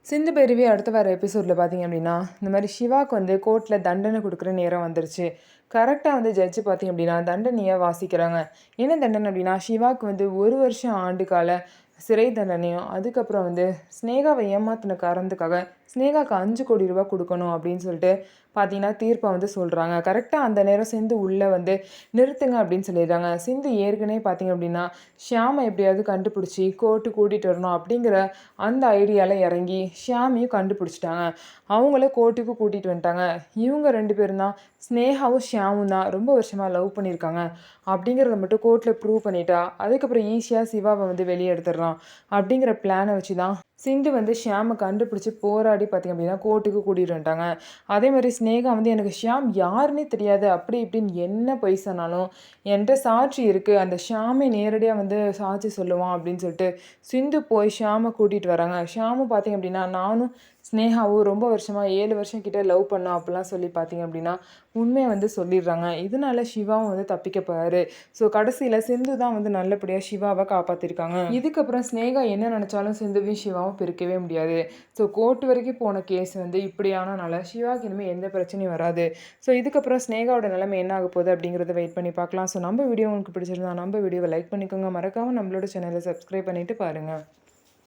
சிந்து பைரவி அடுத்த வர எபிசோடில் பார்த்தீங்க அப்படின்னா, இந்த மாரி சிவாக்கு வந்து கோர்ட்ல தண்டனை குடுக்குற நேரம் வந்துருச்சு. கரெக்ட்டா வந்து ஜட்ஜ் பார்த்தீங்க அப்படின்னா, தண்டனைய வாசிக்கிறாங்க. என்ன தண்டனை அப்படின்னா, சிவாக்கு வந்து 1 வருஷம் ஆண்டு கால சிறை தண்டனையும், அதுக்கப்புறம் வந்து ஸ்னேகாவ ஏமாத்துன காரணத்துக்காக ஸ்னேகாக்கு ரூ. 5,00,00,000 குடுக்கணும் அப்படின்னு சொல்லிட்டு பார்த்தீங்கன்னா, தீர்ப்ப வந்து சொல்றாங்க. கரெக்ட்டா அந்த நேரம் சிந்து உள்ள வந்து நிறுத்துங்க அப்படின்னு சொல்லிடுறாங்க. சிந்து ஏற்கனவே பார்த்தீங்க அப்படின்னா, ஷியாம எப்படியாவது கண்டுபிடிச்சு கோர்ட்டுக்கு கூட்டிட்டு வரணும் அப்படிங்கிற அந்த ஐடியால இறங்கி ஷியாமையும் கண்டுபிடிச்சிட்டாங்க. அவங்கள கோர்ட்டுக்கு கூட்டிட்டு வந்துட்டாங்க. இவங்க 2 பேரும் தான் ஸ்னேகாவும், ஷியாமும் தான் ரொம்ப வருஷமா லவ் பண்ணியிருக்காங்க. அப்படிங்கிறத மட்டும் கோர்ட்ல ப்ரூவ் பண்ணிட்டா, அதுக்கப்புறம் ஈஸியா சிவாவ வந்து வெளிய எடுத்துடலாம். அப்படிங்கிற பிளான வச்சு தான் சிந்து வந்து ஷியாம கண்டுபிடிச்சு போராடி பார்த்தீங்க அப்படின்னா, கோர்ட்டுக்கு கூட்டிட்டு வந்துட்டாங்க. அதேமாரி ஸ்னேகா வந்து எனக்கு ஷியாம் யாருன்னே தெரியாது. அப்படி இப்படின்னு என்ன பொய் சொன்னாலும், என்ட்ட சாட்சி இருக்கு. அந்த ஷியாமே நேரடியா வந்து சாட்சி சொல்லுவான் அப்படின்னு சொல்லிட்டு, சிந்து போய் ஷியாம கூட்டிட்டு வராங்க. ஷியாமும் பார்த்தீங்க அப்படின்னா, நானும் ஸ்னேகாவும் ரொம்ப வருஷமா 7 வருஷம் கிட்ட லவ் பண்ணோம் அப்படிலாம் சொல்லி பார்த்தீங்க அப்படின்னா, உண்மைய வந்து சொல்லிடுறாங்க. இதனால சிவாவும் வந்து தப்பிக்க போறாரு. ஸோ கடைசியில சிந்து தான் வந்து நல்லபடியா சிவாவ காப்பாத்திருக்காங்க. இதுக்கப்புறம் ஸ்னேகா என்ன நெனச்சாலும் சிந்துவையும் சிவாவும் பிரிக்கவே முடியாது. ஸோ கோர்ட் வரைக்கும் போன கேஸ் வந்து இப்படி ஆனனால சிவாக்கு இனிமே எந்த பிரச்சனையும் வராது. ஸோ இதுக்கப்புறம் ஸ்னேகாவோட நிலைமை என்ன ஆக போகுது அப்படிங்கிறத வெயிட் பண்ணி பார்க்கலாம். ஸோ நம்ம வீடியோ உங்களுக்கு பிடிச்சிருந்தா நம்ம வீடியோவை லைக் பண்ணிக்கோங்க. மறக்காம நம்மளோட சேனலை சப்ஸ்கிரைப் பண்ணிட்டு பாருங்க.